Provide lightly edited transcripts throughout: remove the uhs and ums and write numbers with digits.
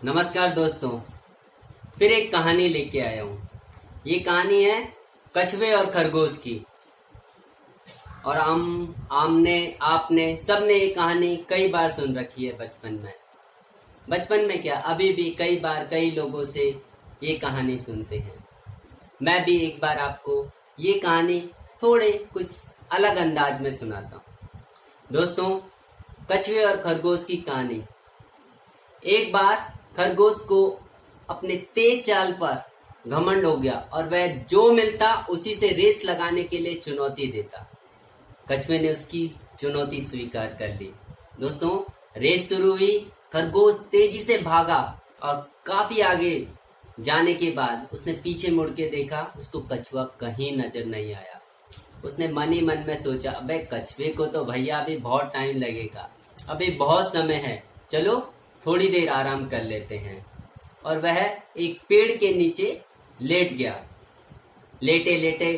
नमस्कार दोस्तों, फिर एक कहानी लेके आया हूँ। ये कहानी है कछुए और खरगोश की। और आमने आपने सबने ये कहानी कई बार सुन रखी है बचपन में क्या, अभी भी कई बार कई लोगों से ये कहानी सुनते हैं। मैं भी एक बार आपको ये कहानी थोड़े कुछ अलग अंदाज में सुनाता हूँ। दोस्तों, कछुए और खरगोश की कहानी। एक बार खरगोश को अपने तेज चाल पर घमंड हो गया और वह जो मिलता उसी से रेस लगाने के लिए चुनौती देता। कछुए ने उसकी चुनौती स्वीकार कर ली। दोस्तों, रेस शुरू हुई। खरगोश तेजी से भागा और काफी आगे जाने के बाद उसने पीछे मुड़ के देखा, उसको कछुआ कहीं नजर नहीं आया। उसने मन ही मन में सोचा, अबे कछुए को तो भैया अभी बहुत टाइम लगेगा, अभी बहुत समय है, चलो थोड़ी देर आराम कर लेते हैं। और वह एक पेड़ के नीचे लेट गया। लेटे लेटे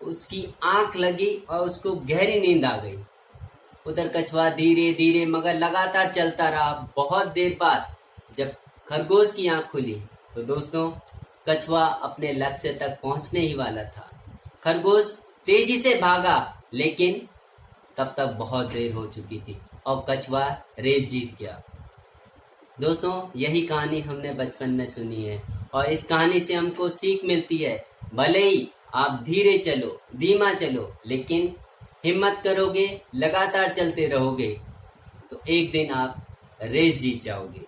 उसकी आंख लगी और उसको गहरी नींद आ गई। उधर कछुआ धीरे धीरे मगर लगातार चलता रहा। बहुत देर बाद जब खरगोश की आंख खुली तो दोस्तों, कछुआ अपने लक्ष्य तक पहुंचने ही वाला था। खरगोश तेजी से भागा, लेकिन तब तक बहुत देर हो चुकी थी और कछुआ रेस जीत गया। दोस्तों, यही कहानी हमने बचपन में सुनी है और इस कहानी से हमको सीख मिलती है, भले ही आप धीरे चलो, धीमा चलो, लेकिन हिम्मत करोगे, लगातार चलते रहोगे तो एक दिन आप रेस जीत जाओगे।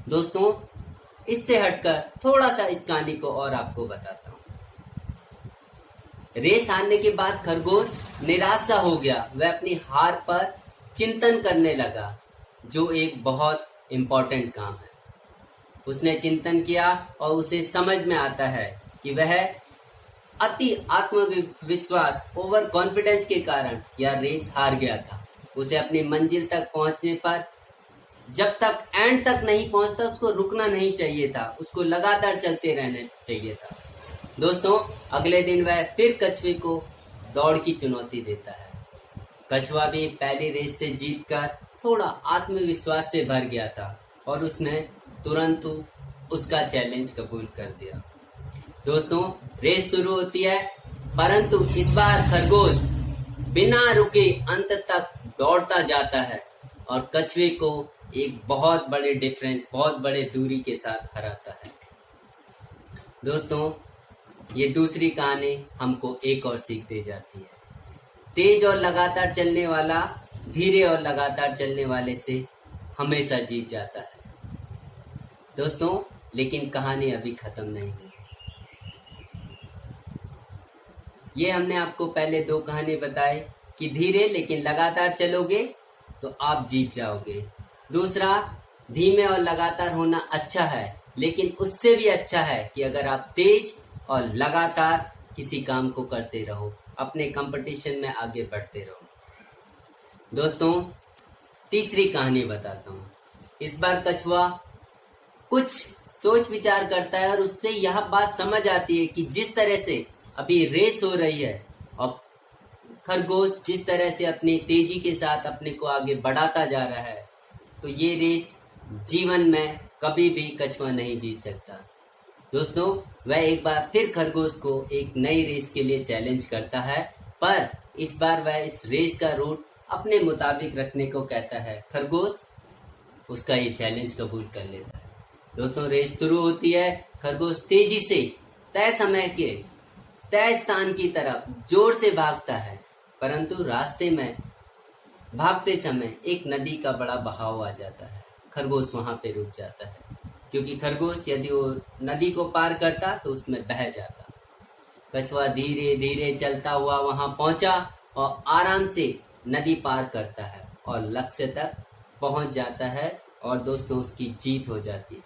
दोस्तों, इससे हटकर थोड़ा सा इस कहानी को और आपको बताता हूँ। रेस हारने के बाद खरगोश निराश सा हो गया। वह अपनी हार पर चिंतन करने लगा, जो एक बहुत इम्पोर्टेंट काम है। उसने चिंतन किया और उसे समझ में आता है कि वह अति आत्मविश्वास, ओवर कॉन्फिडेंस के कारण यह रेस हार गया था। उसे अपनी मंजिल तक पहुंचने पर जब तक एंड तक नहीं पहुंचता उसको रुकना नहीं चाहिए था, उसको लगातार चलते रहना चाहिए था। दोस्तों, अगले दिन वह फिर कछुए को दौड़ की चुनौती देता है। कछुआ भी पहली रेस से जीतकर थोड़ा आत्मविश्वास से भर गया था और उसने तुरंत उसका चैलेंज कबूल कर दिया। दोस्तों, रेस शुरू होती है, परंतु इस बार खरगोश बिना रुके अंत तक दौड़ता जाता है और कछुए को एक बहुत बड़े डिफरेंस, बहुत बड़े दूरी के साथ हराता है। दोस्तों, ये दूसरी कहानी हमको एक और सीख दे जाती है। तेज और लगातार चलने वाला धीरे और लगातार चलने वाले से हमेशा जीत जाता है। दोस्तों, लेकिन कहानी अभी खत्म नहीं हुई। ये हमने आपको पहले दो कहानी बताई कि धीरे लेकिन लगातार चलोगे तो आप जीत जाओगे। दूसरा, धीमे और लगातार होना अच्छा है, लेकिन उससे भी अच्छा है कि अगर आप तेज और लगातार किसी काम को करते रहो, अपने कंपटीशन में आगे बढ़ते रहो। दोस्तों, तीसरी कहानी बताता हूँ। इस बार कछुआ कुछ सोच विचार करता है और उससे यह बात समझ आती है कि जिस तरह से अभी रेस हो रही है और खरगोश जिस तरह से अपनी तेजी के साथ अपने को आगे बढ़ाता जा रहा है, तो ये रेस जीवन में कभी भी कछुआ नहीं जीत सकता। दोस्तों, वह एक बार फिर खरगोश को एक नई रेस के लिए चैलेंज करता है, पर इस बार वह इस रेस का रूट अपने मुताबिक रखने को कहता है। खरगोश उसका ये चैलेंज कबूल कर लेता है। दोस्तों, रेस शुरू होती है। खरगोश तेजी से तय समय के तय स्थान की तरफ जोर से भागता है, परंतु रास्ते में भागते समय एक नदी का बड़ा बहाव आ जाता है। खरगोश वहां पे रुक जाता है, क्योंकि खरगोश यदि वो नदी को पार करता तो उसमें बह जाता। कछुआ धीरे धीरे चलता हुआ वहां पहुंचा और आराम से नदी पार करता है और लक्ष्य तक पहुंच जाता है और दोस्तों, उसकी जीत हो जाती है।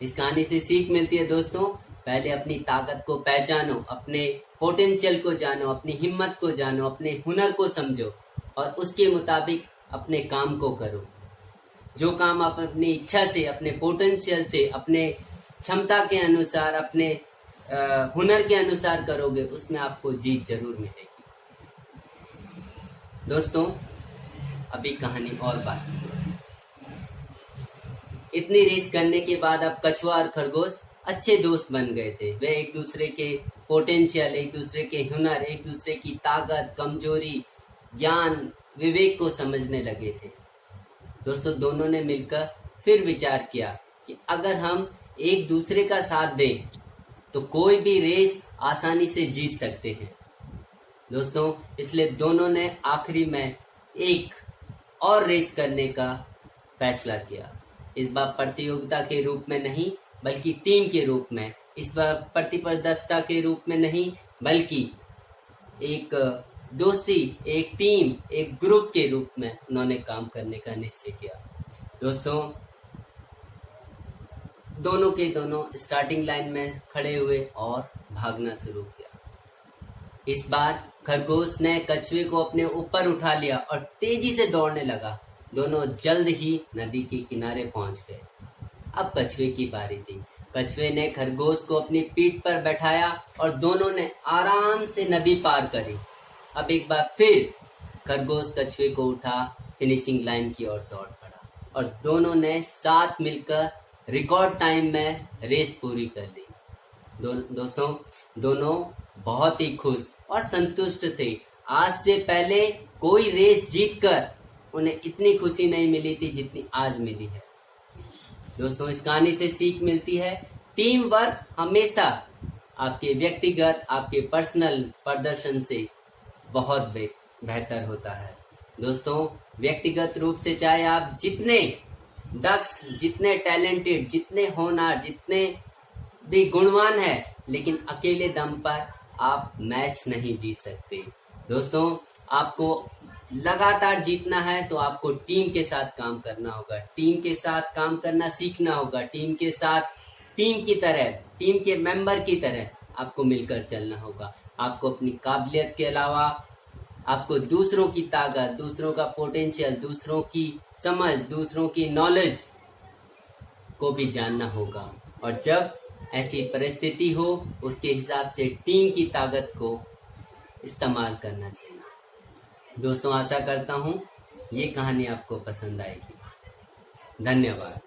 इस कहानी से सीख मिलती है दोस्तों, पहले अपनी ताकत को पहचानो, अपने पोटेंशियल को जानो, अपनी हिम्मत को जानो, अपने हुनर को समझो और उसके मुताबिक अपने काम को करो। जो काम आप अपनी इच्छा से, अपने पोटेंशियल से, अपने क्षमता के अनुसार, अपने हुनर के अनुसार करोगे, उसमें आपको जीत जरूर मिलेगी। दोस्तों, अभी कहानी और बाकी है। इतनी रेस करने के बाद अब कछुआ और खरगोश अच्छे दोस्त बन गए थे। वे एक दूसरे के पोटेंशियल, एक दूसरे के हुनर, एक दूसरे की ताकत, कमजोरी, ज्ञान, विवेक को समझने लगे थे। दोस्तों, दोनों ने मिलकर फिर विचार किया कि अगर हम एक दूसरे का साथ दें तो कोई भी रेस आसानी से जीत सकते हैं। दोस्तों, इसलिए दोनों ने आखिरी में एक और रेस करने का फैसला किया। इस बार प्रतियोगिता के रूप में नहीं बल्कि टीम के रूप में, इस बार प्रतिस्पर्धा के रूप में नहीं बल्कि एक दोस्ती, एक टीम, एक ग्रुप के रूप में उन्होंने काम करने का निश्चय किया। दोस्तों, दोनों के दोनों स्टार्टिंग लाइन में खड़े हुए और भागना शुरू किया। इस बार खरगोश ने कछुए को अपने ऊपर उठा लिया और तेजी से दौड़ने लगा। दोनों जल्द ही नदी के किनारे पहुंच गए। अब कछुए की बारी थी। कछुए ने खरगोश को अपनी पीठ पर बैठाया और दोनों ने आराम से नदी पार करी। अब एक बार फिर खरगोश कछुए को उठा फिनिशिंग लाइन की ओर दौड़ पड़ा और दोनों ने साथ मिलकर रिकॉर्ड टाइम में रेस पूरी कर ली। दोस्तों, दोनों बहुत ही खुश और संतुष्ट थे। आज से पहले कोई रेस जीतकर उन्हें इतनी खुशी नहीं मिली थी जितनी आज मिली है। दोस्तों, इस कहानी से सीख मिलती है, टीम वर्क हमेशा आपके व्यक्तिगत, आपके पर्सनल प्रदर्शन से बहुत बेहतर होता है। दोस्तों, व्यक्तिगत रूप से चाहे आप जितने दक्ष, जितने टैलेंटेड, जितने होनहार, जितने भी गुणवान है, लेकिन अकेले दम पर आप मैच नहीं जीत सकते। दोस्तों, आपको लगातार जीतना है तो आपको टीम के साथ काम करना होगा, टीम के साथ काम करना सीखना होगा, टीम के साथ, टीम की तरह, टीम के मेंबर की तरह आपको मिलकर चलना होगा। आपको अपनी काबिलियत के अलावा आपको दूसरों की ताकत, दूसरों का पोटेंशियल, दूसरों की समझ, दूसरों की नॉलेज को भी जानना होगा और जब ऐसी परिस्थिति हो उसके हिसाब से टीम की ताकत को इस्तेमाल करना चाहिए। दोस्तों, आशा करता हूँ ये कहानी आपको पसंद आएगी। धन्यवाद।